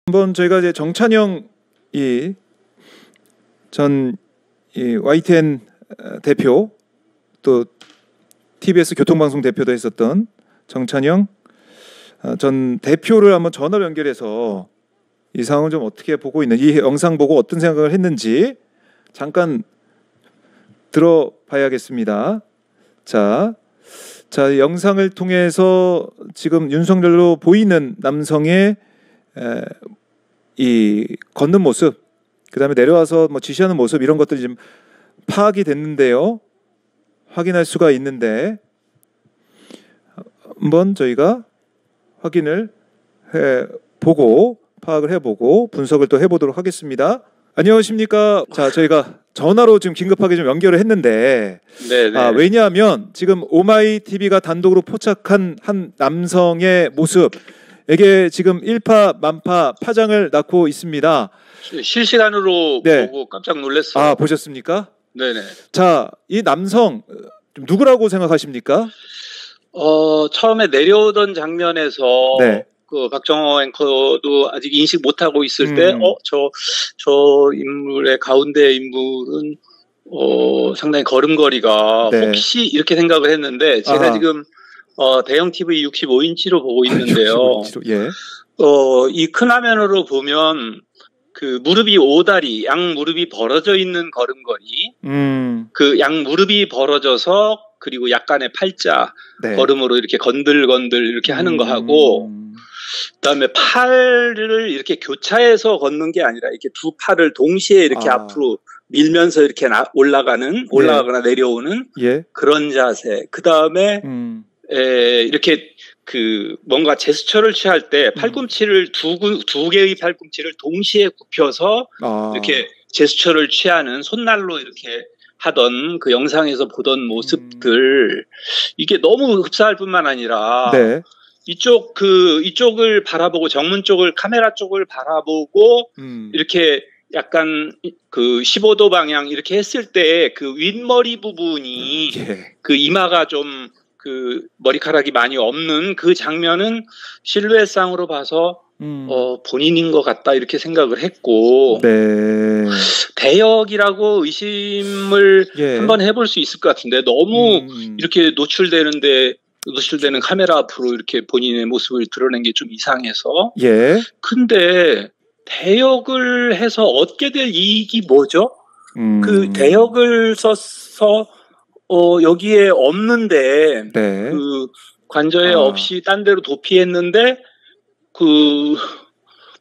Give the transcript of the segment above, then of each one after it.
한번 저희가 이제 정찬영 전 YTN 대표, 또 TBS 교통방송 대표도 했었던 정찬영 전 대표를 한번 전화로 연결해서 이 상황을 좀 어떻게 보고 있는지, 이 영상 보고 어떤 생각을 했는지 잠깐 들어봐야겠습니다. 자, 영상을 통해서 지금 윤석열로 보이는 남성의 이 걷는 모습, 그다음에 내려와서 뭐 지시하는 모습, 이런 것들이 지금 파악이 됐는데요. 확인할 수가 있는데 한번 저희가 확인을 해보고 파악을 해보고 분석을 또 해보도록 하겠습니다. 안녕하십니까? 자, 저희가 전화로 지금 긴급하게 좀 연결을 했는데, 왜냐하면 지금 오마이TV가 단독으로 포착한 한 남성의 모습, 이게 지금 일파만파 파장을 낳고 있습니다. 실시간으로 보고 깜짝 놀랐어요. 아, 보셨습니까? 네네. 자, 이 남성 누구라고 생각하십니까? 처음에 내려오던 장면에서 그 박정호 앵커도 아직 인식 못하고 있을 때, 저 인물의 가운데 인물은 상당히 걸음걸이가 혹시 이렇게 생각을 했는데, 제가 지금 대형 TV 65인치로 보고 있는데요. 65인치로, 예. 이 큰 화면으로 보면 그 무릎이 오다리, 양 무릎이 벌어져 있는 걸음걸이, 그 양 무릎이 벌어져서 그리고 약간의 팔자 걸음으로 이렇게 건들건들 이렇게 하는 거 하고, 그다음에 팔을 이렇게 교차해서 걷는 게 아니라 이렇게 두 팔을 동시에 이렇게 앞으로 밀면서 이렇게 올라가거나 내려오는 그런 자세. 그다음에 이렇게 그 뭔가 제스처를 취할 때 팔꿈치를 두 개의 팔꿈치를 동시에 굽혀서 이렇게 제스처를 취하는, 손날로 이렇게 하던 그 영상에서 보던 모습들, 이게 너무 흡사할 뿐만 아니라 이쪽을 바라보고, 정문 쪽을, 카메라 쪽을 바라보고 이렇게 약간 그 15도 방향 이렇게 했을 때 그 윗머리 부분이 그 이마가 좀 그 머리카락이 많이 없는 그 장면은 실루엣상으로 봐서 본인인 것 같다 이렇게 생각을 했고, 대역이라고 의심을 한번 해볼 수 있을 것 같은데, 너무 이렇게 노출되는 카메라 앞으로 이렇게 본인의 모습을 드러낸 게 좀 이상해서. 근데 대역을 해서 얻게 될 이익이 뭐죠? 그 대역을 써서 여기에 없는데, 그 관저에 없이 딴 데로 도피했는데 그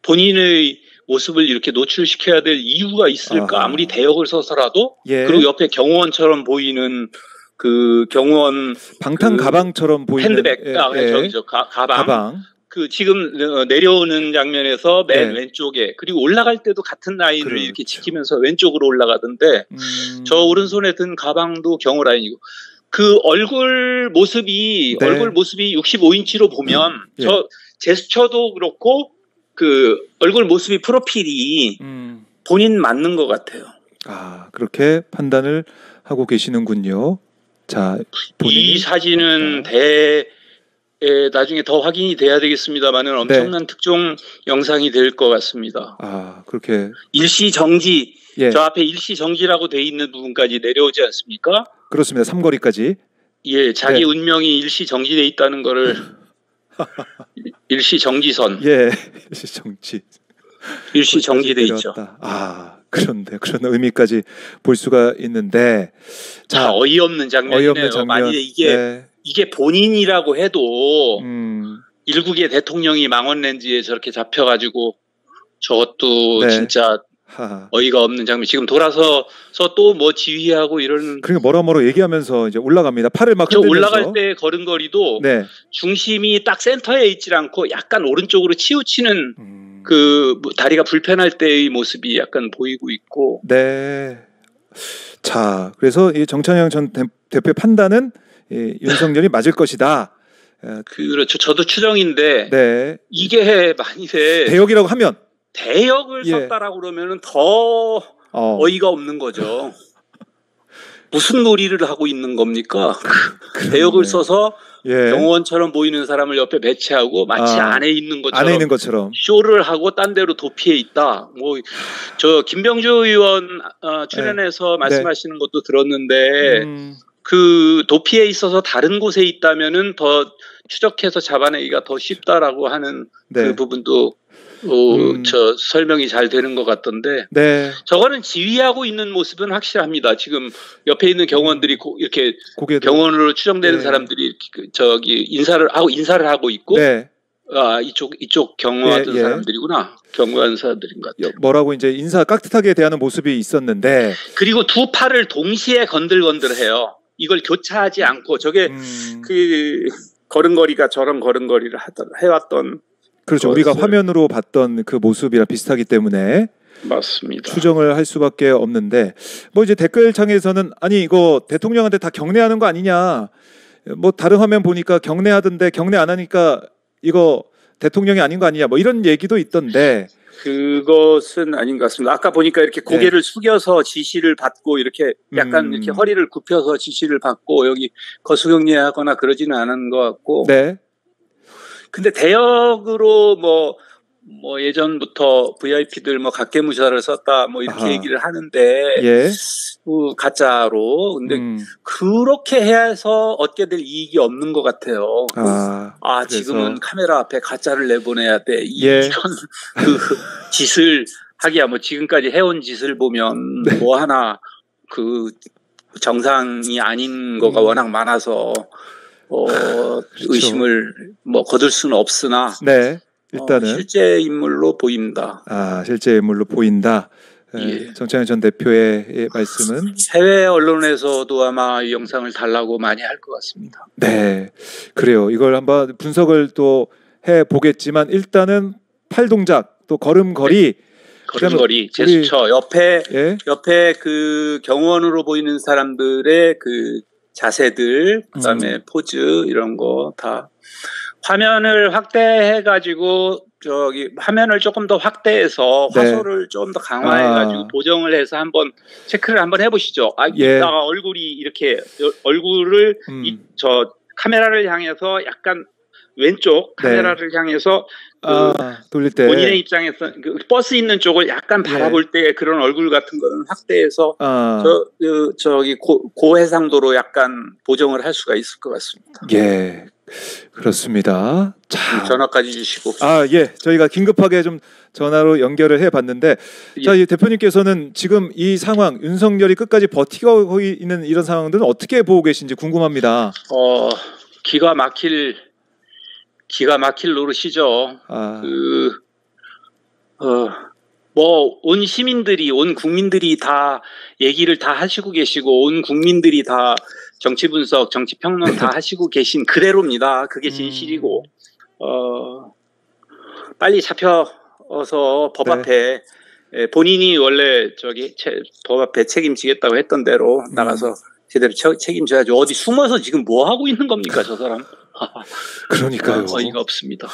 본인의 모습을 이렇게 노출시켜야 될 이유가 있을까? 아무리 대역을 써서라도. 그리고 옆에 경호원처럼 보이는 그 경호원 방탄 가방처럼 보이는 핸드백, 저기죠, 가방. 그 지금 내려오는 장면에서 맨 왼쪽에, 그리고 올라갈 때도 같은 라인을 이렇게 지키면서 왼쪽으로 올라가던데, 저 오른손에 든 가방도 경호 라인이고, 그 얼굴 모습이 65인치로 보면 저 제스처도 그렇고 그 얼굴 모습이, 프로필이 본인 맞는 것 같아요. 아, 그렇게 판단을 하고 계시는군요. 자, 이 사진은 나중에 더 확인이 돼야 되겠습니다만은 엄청난 특종 영상이 될 것 같습니다. 아, 그렇게 일시정지, 저 앞에 일시정지라고 돼 있는 부분까지 내려오지 않습니까? 그렇습니다. 삼거리까지. 자기 운명이 일시정지돼 있다는 거를 일시정지선. 일시정지돼 있죠. 아, 그런 의미까지 볼 수가 있는데, 자, 어이없는 장면이네요. 만약에 이게 본인이라고 해도 일국의 대통령이 망원렌즈에 저렇게 잡혀가지고, 저것도 진짜 어이가 없는 장면. 지금 돌아서서 또 뭐 지휘하고 이런. 그러니까 뭐라 얘기하면서 이제 올라갑니다. 팔을 막 흔들면서. 올라갈 때 걸음걸이도 중심이 딱 센터에 있지 않고 약간 오른쪽으로 치우치는 그 다리가 불편할 때의 모습이 약간 보이고 있고. 자, 그래서 이 정찬영 전 대표의 판단은 윤석열이 맞을 것이다. 그렇죠. 저도 추정인데 이게 만일에 대역이라고 하면, 대역을 썼다라고 그러면은 더 어이가 없는 거죠. 무슨 놀이를 하고 있는 겁니까? 대역을 써서 예. 경호원처럼 보이는 사람을 옆에 배치하고 마치 안에 있는 것처럼 쇼를 하고 딴 데로 도피해 있다. 뭐 저 김병주 의원 출연해서 말씀하시는 것도 들었는데 그 도피에 있어서 다른 곳에 있다면은 더 추적해서 잡아내기가 더 쉽다라고 하는 그 부분도 저 설명이 잘 되는 것 같던데 저거는 지휘하고 있는 모습은 확실합니다. 지금 옆에 있는 경호원들이 이렇게 경호원으로 추정되는 사람들이 저기 인사를 하고 있고 이쪽 경호하던 사람들이구나. 경호하는 사람들인 것 같아요. 뭐라고 이제 인사 깍듯하게 대하는 모습이 있었는데 그리고 두 팔을 동시에 건들건들해요. 이걸 교차하지 않고 저게 그 걸음걸이가 저런 걸음걸이를 해왔던 그렇죠. 우리가 화면으로 봤던 그 모습이랑 비슷하기 때문에 맞습니다. 추정을 할 수밖에 없는데 뭐 이제 댓글창에서는 아니 이거 대통령한테 다 경례하는 거 아니냐. 뭐 다른 화면 보니까 경례하던데 경례 안 하니까 이거 대통령이 아닌 거 아니냐. 뭐 이런 얘기도 있던데 그것은 아닌 것 같습니다. 아까 보니까 이렇게 고개를 숙여서 지시를 받고 이렇게 약간 이렇게 허리를 굽혀서 지시를 받고 여기 거수경례하거나 그러지는 않은 것 같고 근데 대역으로 뭐 예전부터 VIP들 뭐 각계무사를 썼다 뭐 이렇게 얘기를 하는데 가짜로 근데 그렇게 해서 얻게 될 이익이 없는 것 같아요. 지금은 카메라 앞에 가짜를 내보내야 돼. 이런 그 짓을 하기야 뭐 지금까지 해온 짓을 보면 뭐 하나 그 정상이 아닌 거가 워낙 많아서 그렇죠. 의심을 뭐 거둘 수는 없으나 일단은 실제 인물로 보입니다. 실제 인물로 보인다. 정창현 전 대표의 말씀은 해외 언론에서도 아마 이 영상을 달라고 많이 할 것 같습니다. 네, 그래요. 이걸 한번 분석을 또 해보겠지만 일단은 팔 동작 또 걸음걸이 제스처 옆에 그 경호원으로 보이는 사람들의 그 자세들 그다음에 포즈 이런 거 다 화면을 확대해가지고 저기 화면을 조금 더 확대해서 화소를 좀 더 강화해가지고 보정을 해서 한번 체크를 한번 해보시죠. 이따가 얼굴이 이렇게 얼굴을 저 카메라를 향해서 약간 왼쪽 카메라를 향해서 돌릴 때 본인의 입장에서 그 버스 있는 쪽을 약간 바라볼 때 그런 얼굴 같은 거는 확대해서 저기 고해상도로 약간 보정을 할 수가 있을 것 같습니다. 그렇습니다. 자, 전화까지 주시고. 저희가 긴급하게 좀 전화로 연결을 해봤는데, 자, 이 대표님께서는 지금 이 상황, 윤석열이 끝까지 버티고 있는 이런 상황들은 어떻게 보고 계신지 궁금합니다. 기가 막힐 노릇이죠. 뭐 온 시민들이, 온 국민들이 다 얘기를 다 하시고 계시고, 온 국민들이 다 정치 분석, 정치 평론 다 하시고 계신 그대로입니다. 그게 진실이고, 빨리 잡혀서 법 앞에 본인이 원래 저기 법 앞에 책임지겠다고 했던 대로 나가서 제대로 책임져야죠. 어디 숨어서 지금 뭐 하고 있는 겁니까, 저 사람? 그러니까요. 어이가 없습니다.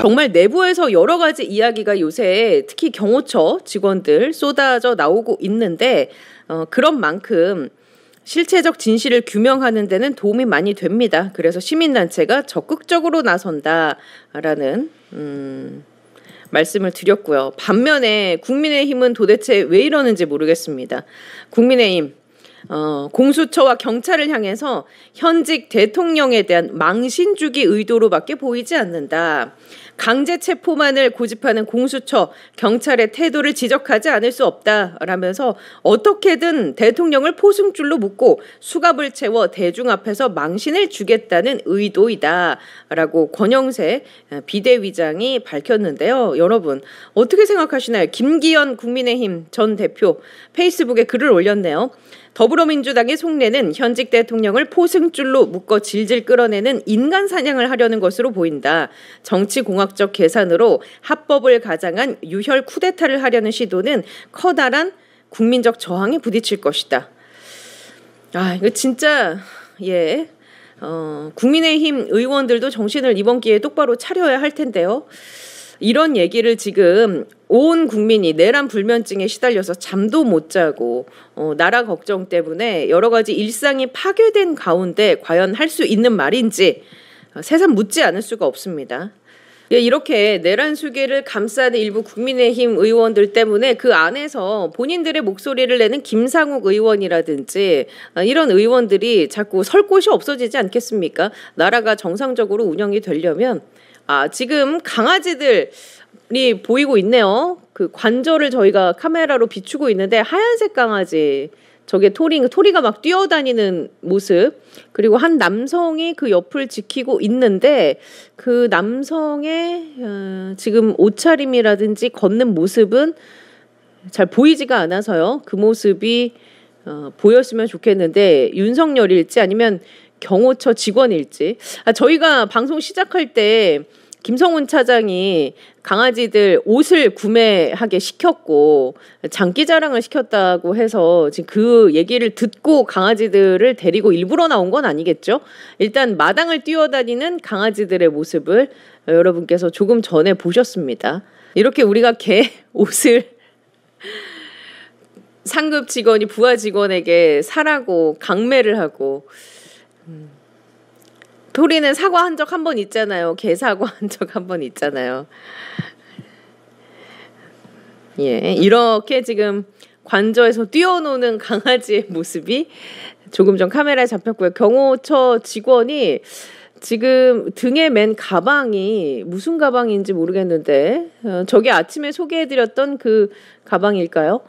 정말 내부에서 여러 가지 이야기가 요새 특히 경호처 직원들 쏟아져 나오고 있는데 그런 만큼 실체적 진실을 규명하는 데는 도움이 많이 됩니다. 그래서 시민단체가 적극적으로 나선다라는 말씀을 드렸고요. 반면에 국민의힘은 도대체 왜 이러는지 모르겠습니다. 국민의힘 공수처와 경찰을 향해서 현직 대통령에 대한 망신 주기 의도로밖에 보이지 않는다. 강제 체포만을 고집하는 공수처, 경찰의 태도를 지적하지 않을 수 없다라면서 어떻게든 대통령을 포승줄로 묶고 수갑을 채워 대중 앞에서 망신을 주겠다는 의도이다라고 권영세 비대위장이 밝혔는데요. 여러분 어떻게 생각하시나요? 김기현 국민의힘 전 대표 페이스북에 글을 올렸네요. 더불어민주당의 속내는 현직 대통령을 포승줄로 묶어 질질 끌어내는 인간 사냥을 하려는 것으로 보인다. 정치공학적 계산으로 합법을 가장한 유혈 쿠데타를 하려는 시도는 커다란 국민적 저항에 부딪힐 것이다. 이거 진짜 국민의힘 의원들도 정신을 이번 기회에 똑바로 차려야 할 텐데요. 이런 얘기를 지금 온 국민이 내란 불면증에 시달려서 잠도 못 자고 나라 걱정 때문에 여러 가지 일상이 파괴된 가운데 과연 할 수 있는 말인지 새삼 묻지 않을 수가 없습니다. 예, 이렇게 내란 수계를 감싸는 일부 국민의힘 의원들 때문에 그 안에서 본인들의 목소리를 내는 김상욱 의원이라든지 이런 의원들이 자꾸 설 곳이 없어지지 않겠습니까? 나라가 정상적으로 운영이 되려면 지금 강아지들이 보이고 있네요. 그 관저를 저희가 카메라로 비추고 있는데 하얀색 강아지, 저게 토리가 막 뛰어다니는 모습, 그리고 한 남성이 그 옆을 지키고 있는데 그 남성의 지금 옷차림이라든지 걷는 모습은 잘 보이지가 않아서요. 그 모습이 보였으면 좋겠는데 윤석열일지 아니면 경호처 직원일지. 저희가 방송 시작할 때 김성훈 차장이 강아지들 옷을 구매하게 시켰고 장기자랑을 시켰다고 해서 지금 그 얘기를 듣고 강아지들을 데리고 일부러 나온 건 아니겠죠? 일단 마당을 뛰어다니는 강아지들의 모습을 여러분께서 조금 전에 보셨습니다. 이렇게 우리가 개 옷을 상급 직원이 부하 직원에게 사라고 강매를 하고 토리는 사과한 적 한 번 있잖아요. 개 사과한 적 한 번 있잖아요. 예, 이렇게 지금 관저에서 뛰어노는 강아지의 모습이 조금 전 카메라에 잡혔고요. 경호처 직원이 지금 등에 맨 가방이 무슨 가방인지 모르겠는데 저게 아침에 소개해드렸던 그 가방일까요?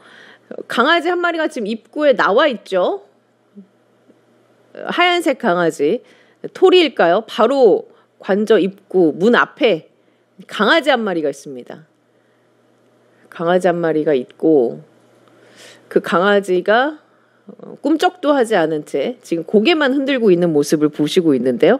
강아지 한 마리가 지금 입구에 나와 있죠. 하얀색 강아지. 토리일까요? 바로 관저 입구 문 앞에 강아지 한 마리가 있습니다. 강아지 한 마리가 있고 그 강아지가 꿈쩍도 하지 않은 채 지금 고개만 흔들고 있는 모습을 보시고 있는데요.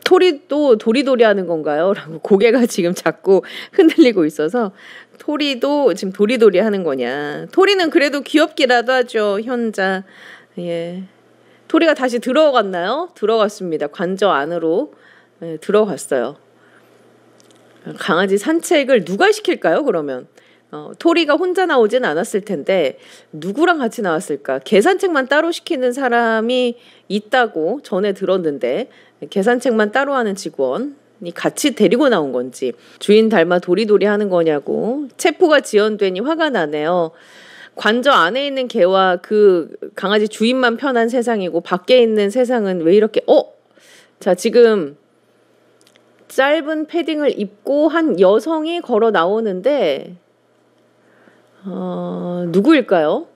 토리도 도리도리 하는 건가요? 라고 고개가 지금 자꾸 흔들리고 있어서 토리도 지금 도리도리 하는 거냐. 토리는 그래도 귀엽기라도 하죠. 현자. 예. 토리가 다시 들어갔나요? 들어갔습니다. 관저 안으로 들어갔어요. 강아지 산책을 누가 시킬까요? 그러면 토리가 혼자 나오진 않았을 텐데 누구랑 같이 나왔을까? 개 산책만 따로 시키는 사람이 있다고 전에 들었는데 개 산책만 따로 하는 직원이 같이 데리고 나온 건지 주인 닮아 도리도리 하는 거냐고 체포가 지연되니 화가 나네요. 관저 안에 있는 개와 그 강아지 주인만 편한 세상이고 밖에 있는 세상은 왜 이렇게 자 지금 짧은 패딩을 입고 한 여성이 걸어 나오는데 누구일까요?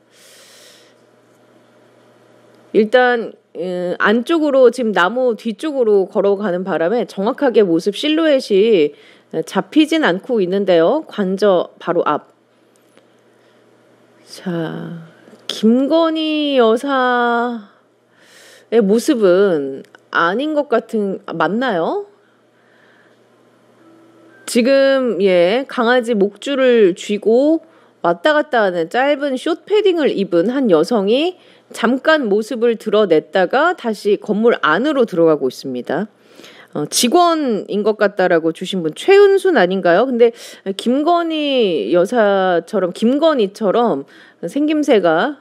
일단 안쪽으로 지금 나무 뒤쪽으로 걸어가는 바람에 정확하게 모습 실루엣이 잡히진 않고 있는데요. 관저 바로 앞. 자, 김건희 여사의 모습은 아닌 것 맞나요? 지금 강아지 목줄을 쥐고 왔다 갔다 하는 짧은 숏 패딩을 입은 한 여성이 잠깐 모습을 드러냈다가 다시 건물 안으로 들어가고 있습니다. 직원인 것 같다라고 주신 분 최은순 아닌가요? 근데 김건희 여사처럼 김건희처럼 생김새가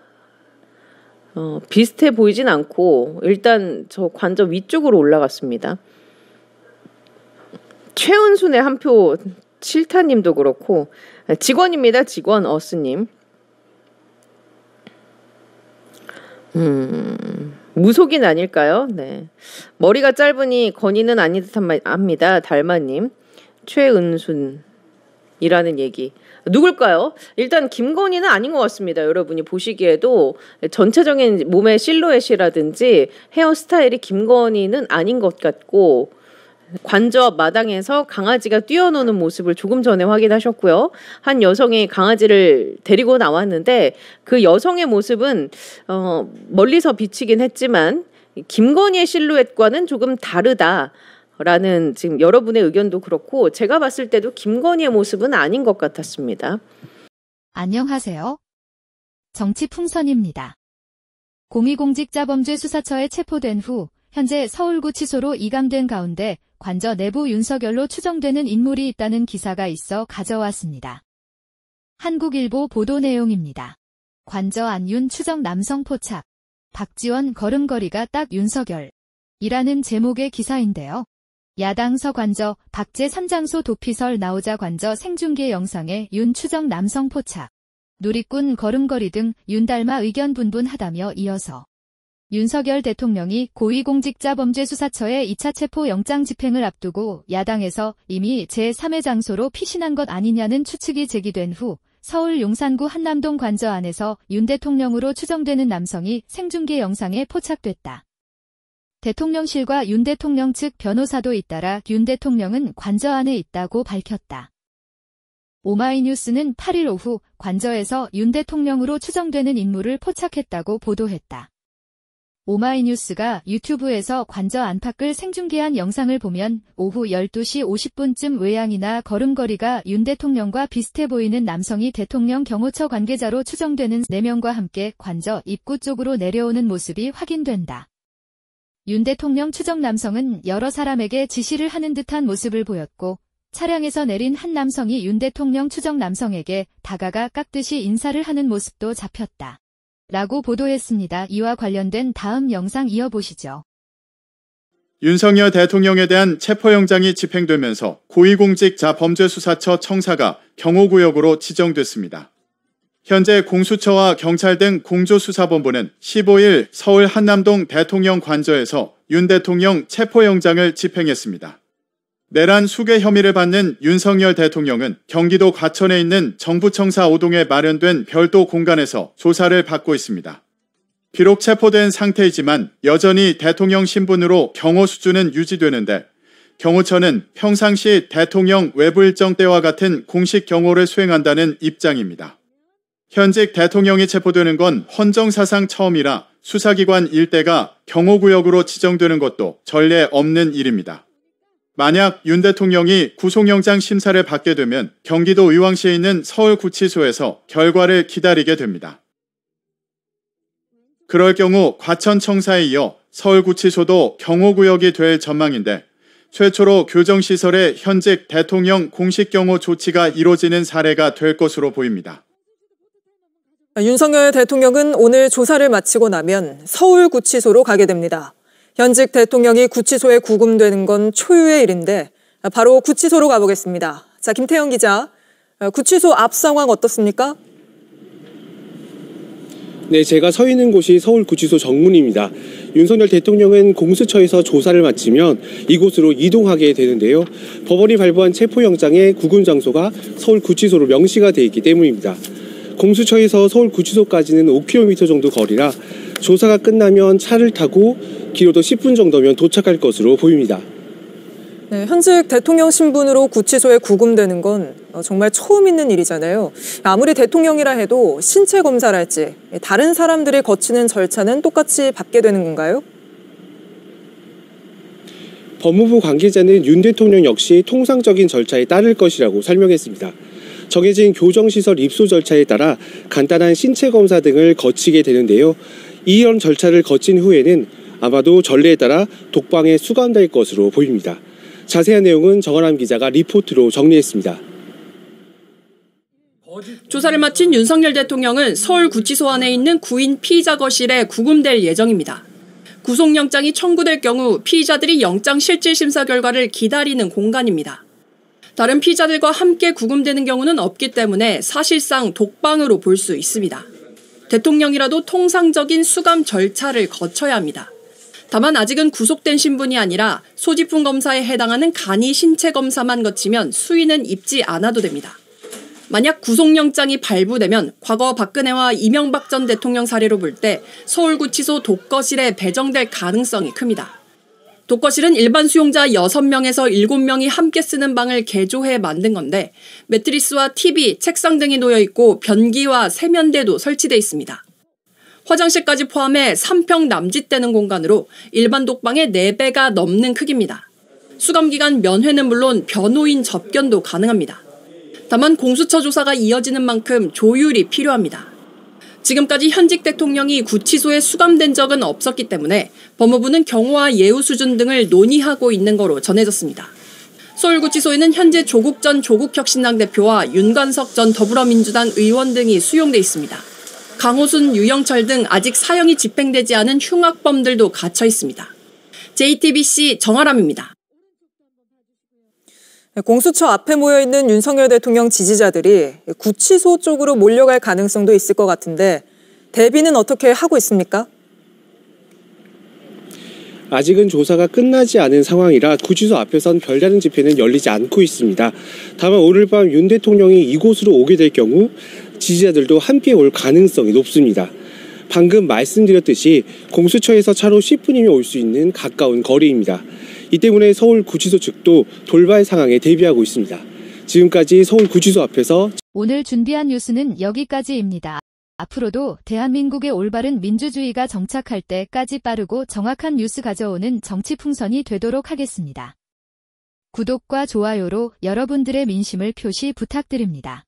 비슷해 보이진 않고 일단 저 관저 위쪽으로 올라갔습니다. 최은순의 한 표 칠타님도 그렇고 직원입니다. 직원 어스님. 무속인 아닐까요? 네. 머리가 짧으니 건이는 아닌 듯 합니다. 달마님. 최은순이라는 얘기. 누굴까요? 일단 김건희는 아닌 것 같습니다. 여러분이 보시기에도 전체적인 몸의 실루엣이라든지 헤어스타일이 김건희는 아닌 것 같고 관저 앞 마당에서 강아지가 뛰어노는 모습을 조금 전에 확인하셨고요. 한 여성이 강아지를 데리고 나왔는데 그 여성의 모습은 멀리서 비치긴 했지만 김건희의 실루엣과는 조금 다르다라는 지금 여러분의 의견도 그렇고 제가 봤을 때도 김건희의 모습은 아닌 것 같았습니다. 안녕하세요. 정치풍선입니다. 고위공직자범죄수사처에 체포된 후 현재 서울구치소로 이감된 가운데 관저 내부 윤석열로 추정되는 인물이 있다는 기사가 있어 가져왔습니다. 한국일보 보도 내용입니다. 관저 안윤 추정 남성 포착. 박지원 걸음걸이가 딱 윤석열이라는 제목의 기사인데요. 야당 서관저 박제 3장소 도피설 나오자 관저 생중계 영상에 윤 추정 남성 포착. 누리꾼 걸음걸이 등 윤 닮아 의견 분분하다며 이어서 윤석열 대통령이 고위공직자범죄수사처의 2차 체포 영장 집행을 앞두고 야당에서 이미 제3의 장소로 피신한 것 아니냐는 추측이 제기된 후 서울 용산구 한남동 관저 안에서 윤 대통령으로 추정되는 남성이 생중계 영상에 포착됐다. 대통령실과 윤 대통령 측 변호사도 잇따라 윤 대통령은 관저 안에 있다고 밝혔다. 오마이뉴스는 8일 오후 관저에서 윤 대통령으로 추정되는 인물을 포착했다고 보도했다. 오마이뉴스가 유튜브에서 관저 안팎을 생중계한 영상을 보면 오후 12시 50분쯤 외양이나 걸음걸이가 윤 대통령과 비슷해 보이는 남성이 대통령 경호처 관계자로 추정되는 4명과 함께 관저 입구 쪽으로 내려오는 모습이 확인된다. 윤 대통령 추정 남성은 여러 사람에게 지시를 하는 듯한 모습을 보였고 차량에서 내린 한 남성이 윤 대통령 추정 남성에게 다가가 깎듯이 인사를 하는 모습도 잡혔다. 라고 보도했습니다. 이와 관련된 다음 영상 이어보시죠. 윤석열 대통령에 대한 체포영장이 집행되면서 고위공직자범죄수사처 청사가 경호구역으로 지정됐습니다. 현재 공수처와 경찰 등 공조수사본부는 15일 서울 한남동 대통령 관저에서 윤 대통령 체포영장을 집행했습니다. 내란 수괴 혐의를 받는 윤석열 대통령은 경기도 과천에 있는 정부청사 5동에 마련된 별도 공간에서 조사를 받고 있습니다. 비록 체포된 상태이지만 여전히 대통령 신분으로 경호 수준은 유지되는데 경호처는 평상시 대통령 외부 일정 때와 같은 공식 경호를 수행한다는 입장입니다. 현직 대통령이 체포되는 건 헌정사상 처음이라 수사기관 일대가 경호구역으로 지정되는 것도 전례 없는 일입니다. 만약 윤 대통령이 구속영장 심사를 받게 되면 경기도 의왕시에 있는 서울구치소에서 결과를 기다리게 됩니다. 그럴 경우 과천청사에 이어 서울구치소도 경호구역이 될 전망인데 최초로 교정시설에 현직 대통령 공식 경호 조치가 이뤄지는 사례가 될 것으로 보입니다. 윤석열 대통령은 오늘 조사를 마치고 나면 서울구치소로 가게 됩니다. 현직 대통령이 구치소에 구금되는 건 초유의 일인데 바로 구치소로 가보겠습니다. 자, 김태형 기자, 구치소 앞 상황 어떻습니까? 네, 제가 서 있는 곳이 서울구치소 정문입니다. 윤석열 대통령은 공수처에서 조사를 마치면 이곳으로 이동하게 되는데요. 법원이 발부한 체포영장의 구금 장소가 서울구치소로 명시가 되어 있기 때문입니다. 공수처에서 서울구치소까지는 5km 정도 거리라 조사가 끝나면 차를 타고 길어도 10분 정도면 도착할 것으로 보입니다. 네, 현직 대통령 신분으로 구치소에 구금되는 건 정말 처음 있는 일이잖아요. 아무리 대통령이라 해도 신체 검사랄지 다른 사람들이 거치는 절차는 똑같이 받게 되는 건가요? 법무부 관계자는 윤 대통령 역시 통상적인 절차에 따를 것이라고 설명했습니다. 정해진 교정시설 입소 절차에 따라 간단한 신체 검사 등을 거치게 되는데요. 이런 절차를 거친 후에는 아마도 전례에 따라 독방에 수감될 것으로 보입니다. 자세한 내용은 정아람 기자가 리포트로 정리했습니다. 조사를 마친 윤석열 대통령은 서울구치소 안에 있는 구인 피의자 거실에 구금될 예정입니다. 구속영장이 청구될 경우 피의자들이 영장 실질심사 결과를 기다리는 공간입니다. 다른 피의자들과 함께 구금되는 경우는 없기 때문에 사실상 독방으로 볼 수 있습니다. 대통령이라도 통상적인 수감 절차를 거쳐야 합니다. 다만 아직은 구속된 신분이 아니라 소지품 검사에 해당하는 간이 신체 검사만 거치면 수위는 입지 않아도 됩니다. 만약 구속영장이 발부되면 과거 박근혜와 이명박 전 대통령 사례로 볼 때 서울구치소 독거실에 배정될 가능성이 큽니다. 독거실은 일반 수용자 6명에서 7명이 함께 쓰는 방을 개조해 만든 건데 매트리스와 TV, 책상 등이 놓여 있고 변기와 세면대도 설치돼 있습니다. 화장실까지 포함해 3평 남짓되는 공간으로 일반 독방의 4배가 넘는 크기입니다. 수감기간 면회는 물론 변호인 접견도 가능합니다. 다만 공수처 조사가 이어지는 만큼 조율이 필요합니다. 지금까지 현직 대통령이 구치소에 수감된 적은 없었기 때문에 법무부는 경호와 예우 수준 등을 논의하고 있는 거로 전해졌습니다. 서울구치소에는 현재 조국 전 조국혁신당 대표와 윤관석 전 더불어민주당 의원 등이 수용돼 있습니다. 강호순, 유영철 등 아직 사형이 집행되지 않은 흉악범들도 갇혀 있습니다. JTBC 정아람입니다. 공수처 앞에 모여있는 윤석열 대통령 지지자들이 구치소 쪽으로 몰려갈 가능성도 있을 것 같은데 대비는 어떻게 하고 있습니까? 아직은 조사가 끝나지 않은 상황이라 구치소 앞에선 별다른 집회는 열리지 않고 있습니다. 다만 오늘 밤 윤 대통령이 이곳으로 오게 될 경우 지지자들도 함께 올 가능성이 높습니다. 방금 말씀드렸듯이 공수처에서 차로 10분이면 올 수 있는 가까운 거리입니다. 이 때문에 서울 구치소 측도 돌발 상황에 대비하고 있습니다. 지금까지 서울 구치소 앞에서 오늘 준비한 뉴스는 여기까지입니다. 앞으로도 대한민국의 올바른 민주주의가 정착할 때까지 빠르고 정확한 뉴스 가져오는 정치풍선이 되도록 하겠습니다. 구독과 좋아요로 여러분들의 민심을 표시 부탁드립니다.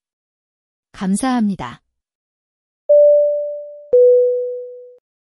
감사합니다.